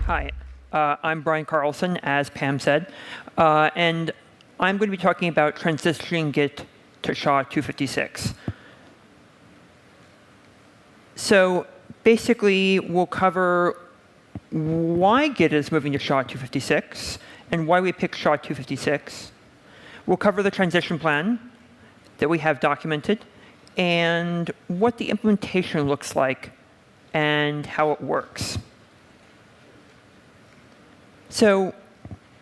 Hi, I'm Brian Carlson, as Pam said, and I'm going to be talking about transitioning Git to SHA-256. So basically, we'll cover why Git is moving to SHA-256 and why we picked SHA-256. We'll cover the transition plan that we have documented and what the implementation looks like and how it works. So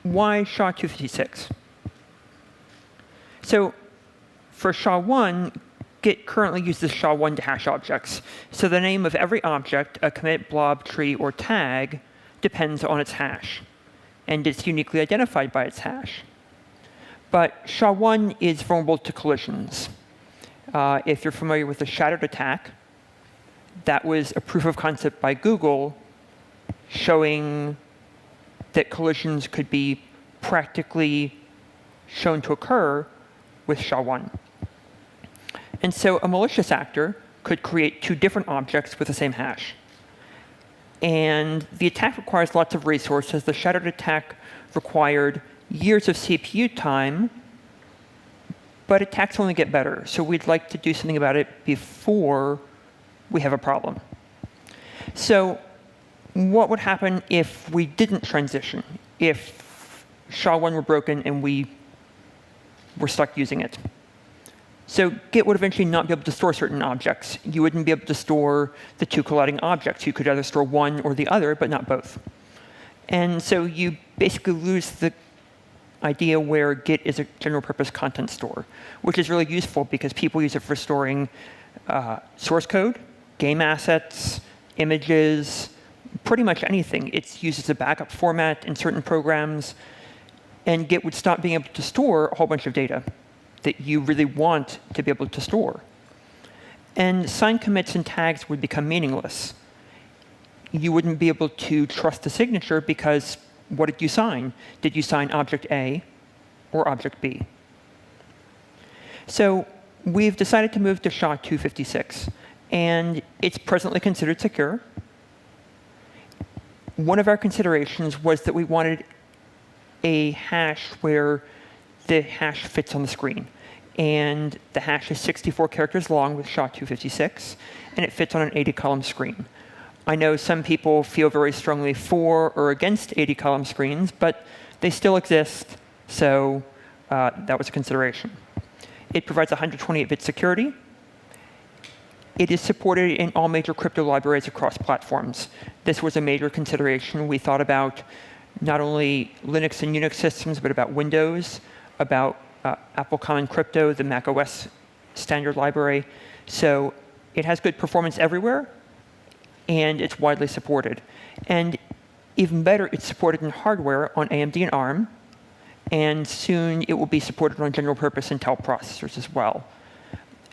why SHA-256? So for SHA-1, Git currently uses SHA-1 to hash objects. So the name of every object, a commit, blob, tree, or tag, depends on its hash. And it's uniquely identified by its hash. But SHA-1 is vulnerable to collisions. If you're familiar with the shattered attack, that was a proof of concept by Google showing that collisions could be practically shown to occur with SHA-1. And so a malicious actor could create two different objects with the same hash. And the attack requires lots of resources. The shattered attack required years of CPU time, but attacks only get better. So we'd like to do something about it before we have a problem. So what would happen if we didn't transition, if SHA-1 were broken and we were stuck using it? So Git would eventually not be able to store certain objects. You wouldn't be able to store the two colliding objects. You could either store one or the other, but not both. And so you basically lose the idea where Git is a general purpose content store, which is really useful because people use it for storing source code, game assets, images, pretty much anything. It's used as a backup format in certain programs. And Git would stop being able to store a whole bunch of data that you really want to be able to store. And signed commits and tags would become meaningless. You wouldn't be able to trust the signature because what did you sign? Did you sign object A or object B? So we've decided to move to SHA-256. And it's presently considered secure. One of our considerations was that we wanted a hash where the hash fits on the screen. And the hash is 64 characters long with SHA-256, and it fits on an 80-column screen. I know some people feel very strongly for or against 80-column screens, but they still exist, so that was a consideration. It provides 128-bit security. It is supported in all major crypto libraries across platforms. This was a major consideration. We thought about not only Linux and Unix systems, but about Windows, about Apple Common Crypto, the macOS standard library. So it has good performance everywhere, and it's widely supported. And even better, it's supported in hardware on AMD and ARM, and soon it will be supported on general purpose Intel processors as well.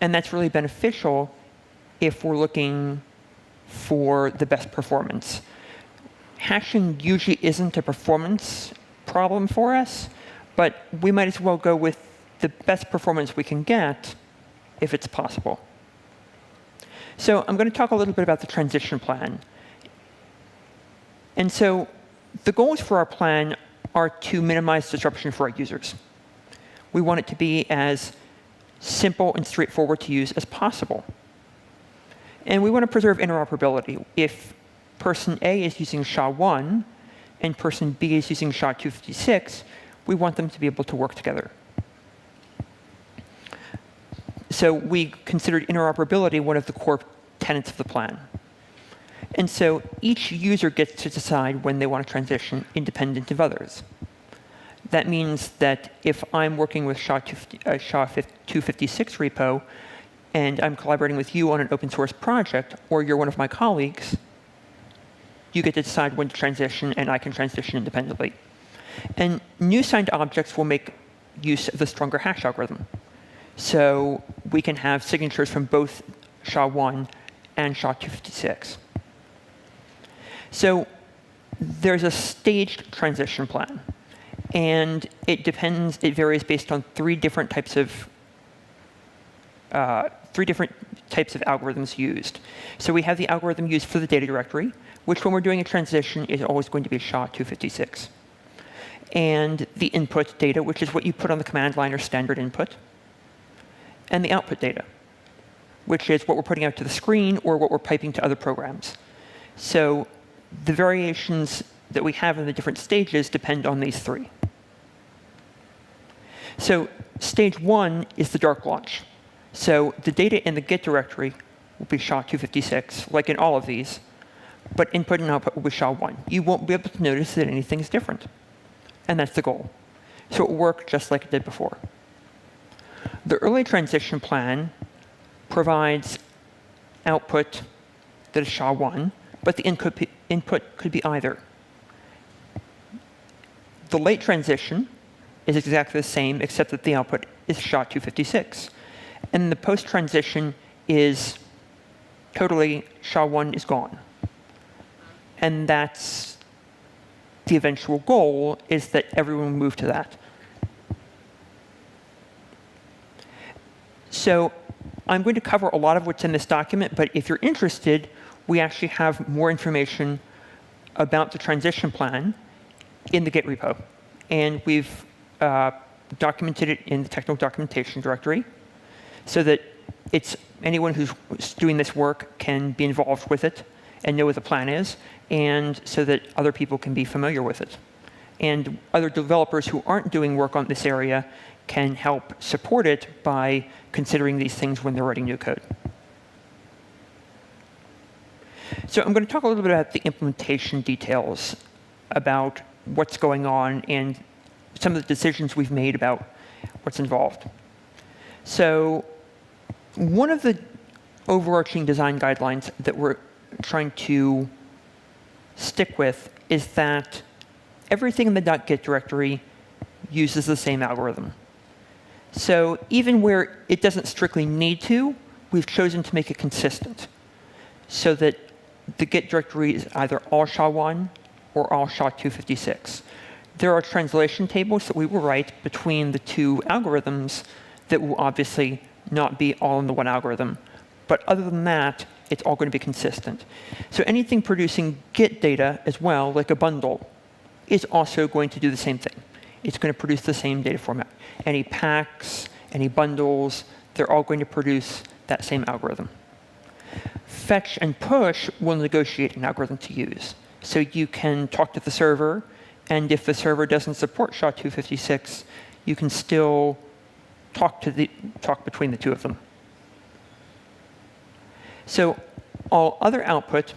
And that's really beneficial if we're looking for the best performance. Hashing usually isn't a performance problem for us, but we might as well go with the best performance we can get if it's possible. So I'm going to talk a little bit about the transition plan. And so the goals for our plan are to minimize disruption for our users. We want it to be as simple and straightforward to use as possible. And we want to preserve interoperability. If person A is using SHA-1 and person B is using SHA-256, we want them to be able to work together. So we considered interoperability one of the core tenets of the plan. And so each user gets to decide when they want to transition independent of others. That means that if I'm working with SHA-256 repo, and I'm collaborating with you on an open source project, or you're one of my colleagues, you get to decide when to transition, and I can transition independently. And new signed objects will make use of the stronger hash algorithm. So we can have signatures from both SHA-1 and SHA-256. So there's a staged transition plan. And it varies based on three different types of algorithms used. So we have the algorithm used for the data directory, which when we're doing a transition is always going to be SHA-256. And the input data, which is what you put on the command line or standard input. And the output data, which is what we're putting out to the screen or what we're piping to other programs. So the variations that we have in the different stages depend on these three. So stage 1 is the dark launch. So the data in the Git directory will be SHA-256, like in all of these, but input and output will be SHA-1. You won't be able to notice that anything is different. And that's the goal. So it will work just like it did before. The early transition plan provides output that is SHA-1, but the input could be either. The late transition is exactly the same, except that the output is SHA-256. And the post-transition is totally SHA-1 is gone. And that's the eventual goal, is that everyone will move to that. So I'm going to cover a lot of what's in this document, but if you're interested, we actually have more information about the transition plan in the Git repo. And we've documented it in the technical documentation directory so that anyone who's doing this work can be involved with it and know what the plan is, and so that other people can be familiar with it. And other developers who aren't doing work on this area can help support it by considering these things when they're writing new code. So I'm going to talk a little bit about the implementation details about what's going on and some of the decisions we've made about what's involved. So one of the overarching design guidelines that we're trying to stick with is that everything in the .git directory uses the same algorithm. So even where it doesn't strictly need to, we've chosen to make it consistent so that the Git directory is either all SHA-1 or all SHA-256. There are translation tables that we will write between the two algorithms that will obviously not be all in the one algorithm. But other than that, it's all going to be consistent. So anything producing Git data as well, like a bundle, is also going to do the same thing. It's going to produce the same data format. Any packs, any bundles, they're all going to produce that same algorithm. Fetch and push will negotiate an algorithm to use. So you can talk to the server, and if the server doesn't support SHA-256, you can still talk between the two of them. So all other output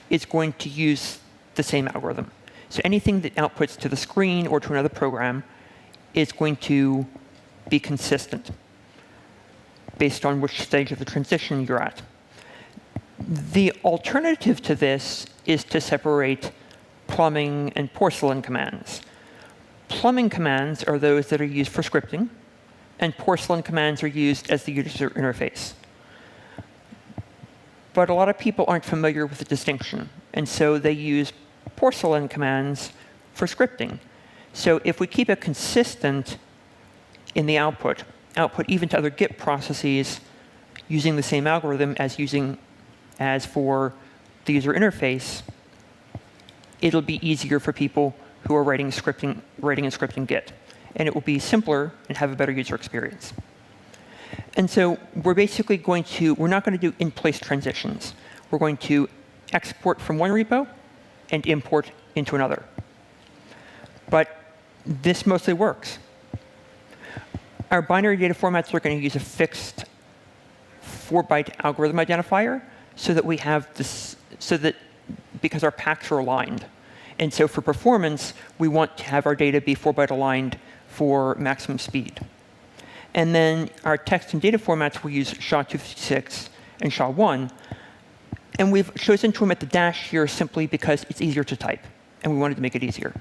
is going to use the same algorithm. So anything that outputs to the screen or to another program is going to be consistent based on which stage of the transition you're at. The alternative to this is to separate plumbing and porcelain commands. Plumbing commands are those that are used for scripting, and porcelain commands are used as the user interface. But a lot of people aren't familiar with the distinction, and so they use porcelain commands for scripting. So if we keep it consistent in the output even to other Git processes using the same algorithm as for the user interface, it'll be easier for people who are writing and scripting Git. And it will be simpler and have a better user experience. And so we're not going to do in-place transitions. We're going to export from one repo and import into another. But this mostly works. Our binary data formats are going to use a fixed 4-byte algorithm identifier so that we have this, because our packs are aligned. And so for performance, we want to have our data be 4-byte aligned for maximum speed. And then our text and data formats will use SHA-256 and SHA-1. And we've chosen to omit the dash here simply because it's easier to type, and we wanted to make it easier.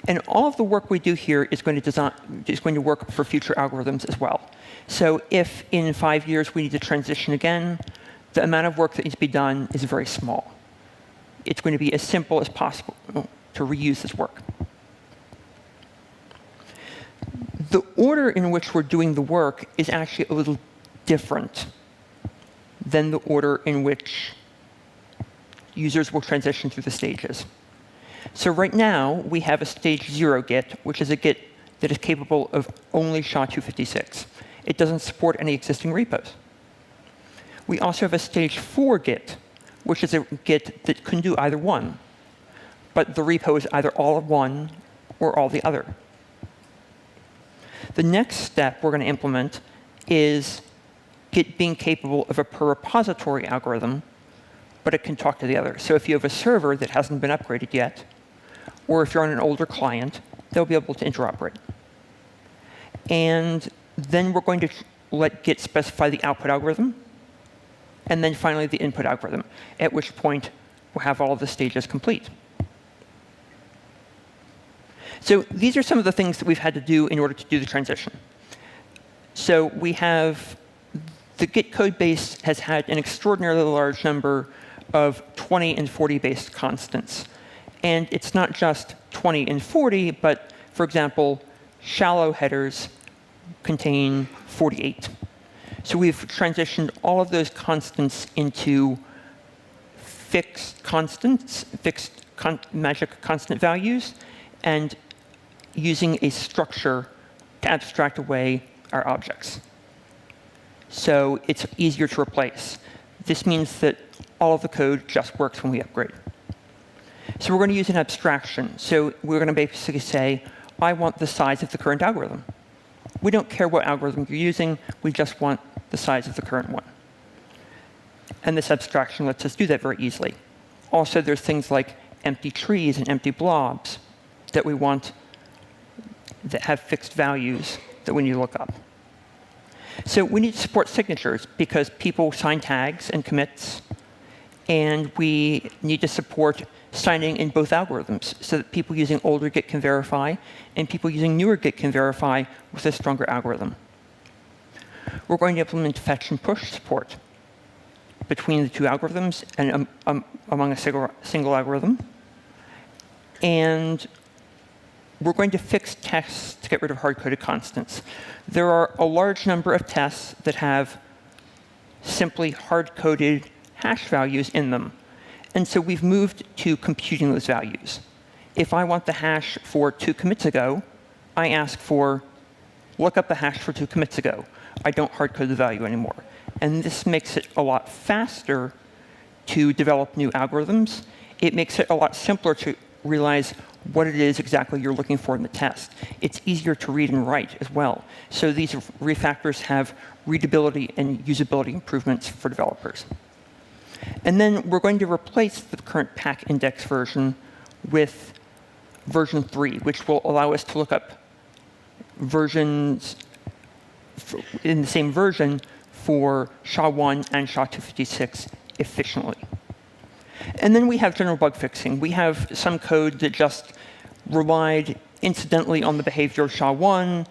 And all of the work we do here is going to work for future algorithms as well. So if in 5 years we need to transition again, the amount of work that needs to be done is very small. It's going to be as simple as possible to reuse this work. The order in which we're doing the work is actually a little different then the order in which users will transition through the stages. So right now, we have a stage 0 Git, which is a Git that is capable of only SHA-256. It doesn't support any existing repos. We also have a stage 4 Git, which is a Git that can do either one. But the repo is either all of one or all the other. The next step we're going to implement is Git being capable of a per-repository algorithm, but it can talk to the other. So if you have a server that hasn't been upgraded yet, or if you're on an older client, they'll be able to interoperate. And then we're going to let Git specify the output algorithm, and then finally the input algorithm, at which point we'll have all of the stages complete. So these are some of the things that we've had to do in order to do the transition. So we have the Git code base has had an extraordinarily large number of 20 and 40-based constants. And it's not just 20 and 40, but for example, shallow headers contain 48. So we've transitioned all of those constants into fixed constants, magic constant values, and using a structure to abstract away our objects. So it's easier to replace. This means that all of the code just works when we upgrade. So we're going to use an abstraction. So we're going to basically say, I want the size of the current algorithm. We don't care what algorithm you're using. We just want the size of the current one. And this abstraction lets us do that very easily. Also, there's things like empty trees and empty blobs that we want that have fixed values that we need to look up. So we need to support signatures because people sign tags and commits. And we need to support signing in both algorithms so that people using older Git can verify and people using newer Git can verify with a stronger algorithm. We're going to implement fetch and push support between the two algorithms and among a single algorithm. And we're going to fix tests to get rid of hard-coded constants. There are a large number of tests that have simply hard-coded hash values in them. And so we've moved to computing those values. If I want the hash for 2 commits ago, I ask for look up the hash for 2 commits ago. I don't hard-code the value anymore. And this makes it a lot faster to develop new algorithms. It makes it a lot simpler to realize what it is exactly you're looking for in the test. It's easier to read and write as well. So these refactors have readability and usability improvements for developers. And then we're going to replace the current pack index version with version 3, which will allow us to look up versions in the same version for SHA-1 and SHA-256 efficiently. And then we have general bug fixing. We have some code that just relied incidentally on the behavior of SHA-1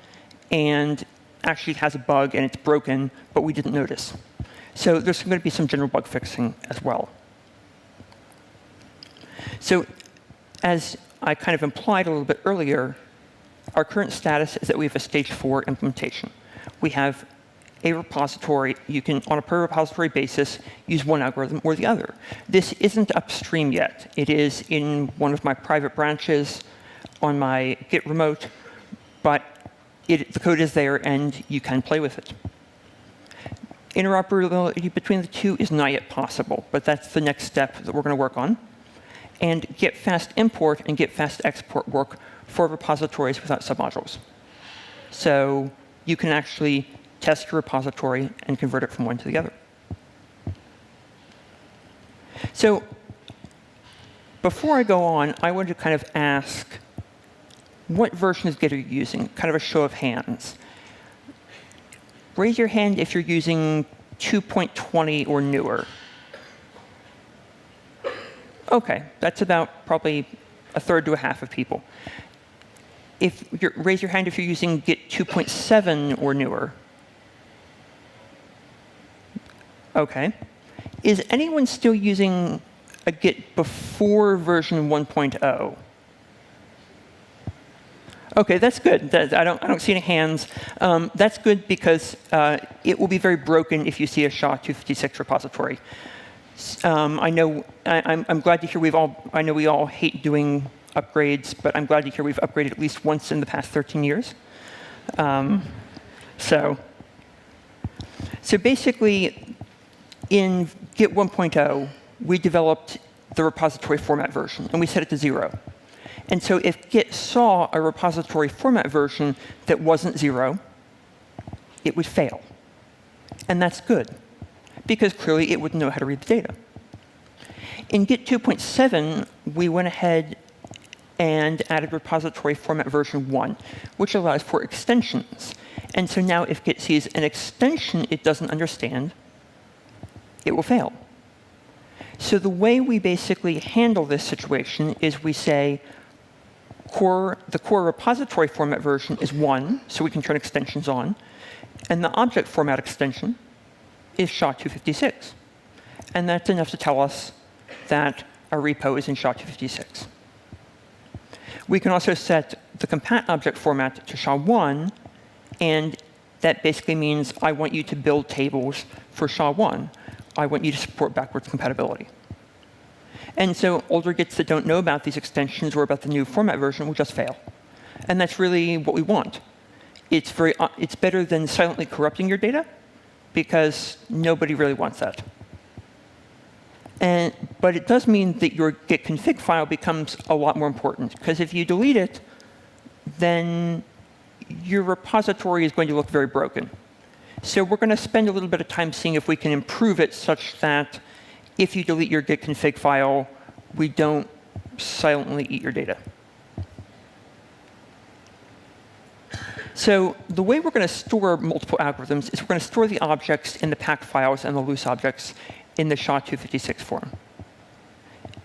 and actually has a bug and it's broken, but we didn't notice. So there's going to be some general bug fixing as well. So as I kind of implied a little bit earlier, our current status is that we have a stage 4 implementation. We have a repository. You can, on a per-repository basis, use one algorithm or the other. This isn't upstream yet. It is in one of my private branches on my Git remote, but the code is there, and you can play with it. Interoperability between the two is not yet possible, but that's the next step that we're going to work on. And Git fast import and Git fast export work for repositories without submodules. So you can actually test your repository and convert it from one to the other. So before I go on, I want to kind of ask, what version of Git are you using? Kind of a show of hands. Raise your hand if you're using 2.20 or newer. OK, that's about probably a third to a half of people. Raise your hand if you're using Git 2.7 or newer. OK. Is anyone still using a Git before version 1.0? OK, that's good. I don't see any hands. That's good because it will be very broken if you see a SHA-256 repository. I'm glad to hear I know we all hate doing upgrades, but I'm glad to hear we've upgraded at least once in the past 13 years. So basically, in Git 1.0, we developed the repository format version, and we set it to 0. And so if Git saw a repository format version that wasn't 0, it would fail. And that's good, because clearly it wouldn't know how to read the data. In Git 2.7, we went ahead and added repository format version 1, which allows for extensions. And so now if Git sees an extension it doesn't understand, it will fail. So the way we basically handle this situation is we say the core repository format version is 1, so we can turn extensions on. And the object format extension is SHA-256. And that's enough to tell us that our repo is in SHA-256. We can also set the compat object format to SHA-1, and that basically means I want you to build tables for SHA-1. I want you to support backwards compatibility. And so older Gits that don't know about these extensions or about the new format version will just fail. And that's really what we want. It's better than silently corrupting your data, because nobody really wants that. But it does mean that your git config file becomes a lot more important, because if you delete it, then your repository is going to look very broken. So we're going to spend a little bit of time seeing if we can improve it such that if you delete your git config file, we don't silently eat your data. So the way we're going to store multiple algorithms is we're going to store the objects in the packed files and the loose objects in the SHA-256 form.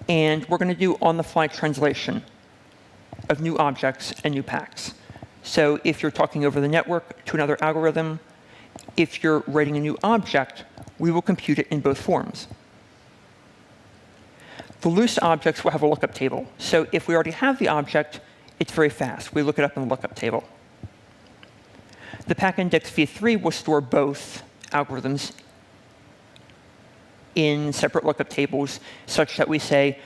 And we're going to do on-the-fly translation of new objects and new packs. So if you're talking over the network to another algorithm, if you're writing a new object, we will compute it in both forms. The loose objects will have a lookup table. So if we already have the object, it's very fast. We look it up in the lookup table. The pack index v3 will store both algorithms in separate lookup tables, such that we say,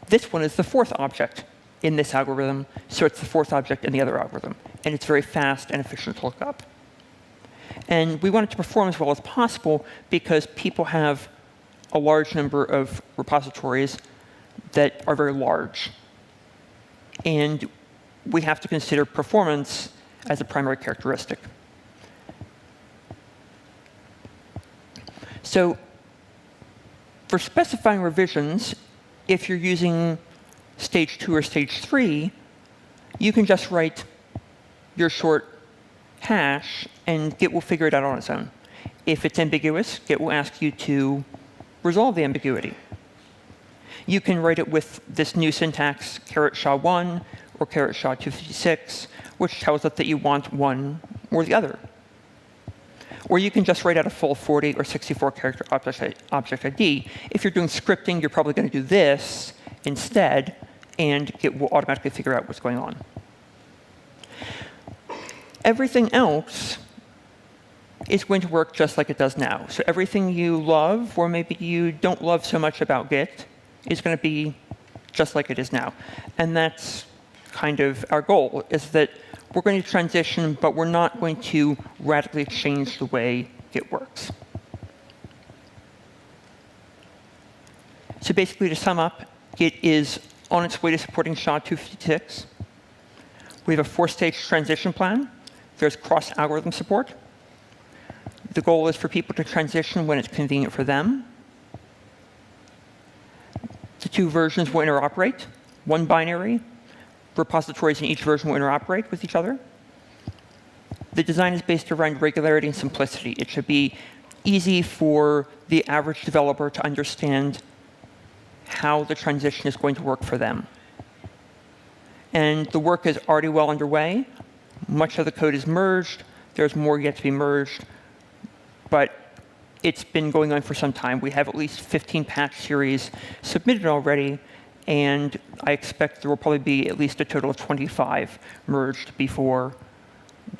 this one is the fourth object in this algorithm, so it's the fourth object in the other algorithm. And it's very fast and efficient to look up. And we want it to perform as well as possible, because people have a large number of repositories that are very large. And we have to consider performance as a primary characteristic. So for specifying revisions, if you're using stage 2 or stage 3, you can just write your short hash, and Git will figure it out on its own. If it's ambiguous, Git will ask you to resolve the ambiguity. You can write it with this new syntax, *SHA-1 or *SHA-256, which tells us that you want one or the other. Or you can just write out a full 40 or 64-character object ID. If you're doing scripting, you're probably going to do this instead, and Git will automatically figure out what's going on. Everything else is going to work just like it does now. So everything you love, or maybe you don't love so much about Git, is going to be just like it is now. And that's kind of our goal, is that we're going to transition, but we're not going to radically change the way Git works. So basically, to sum up, Git is on its way to supporting SHA-256. We have a 4-stage transition plan. There's cross-algorithm support. The goal is for people to transition when it's convenient for them. The 2 versions will interoperate. One binary. Repositories in each version will interoperate with each other. The design is based around regularity and simplicity. It should be easy for the average developer to understand how the transition is going to work for them. And the work is already well underway. Much of the code is merged. There's more yet to be merged. But it's been going on for some time. We have at least 15 patch series submitted already. and I expect there will probably be at least a total of 25 merged before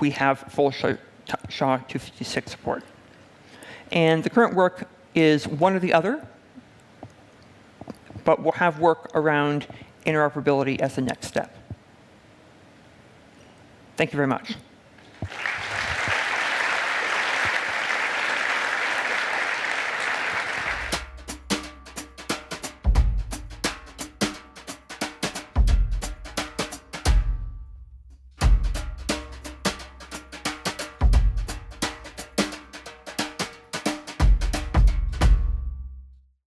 we have full SHA-256 support. And the current work is one or the other, but we'll have work around interoperability as the next step. Thank you very much.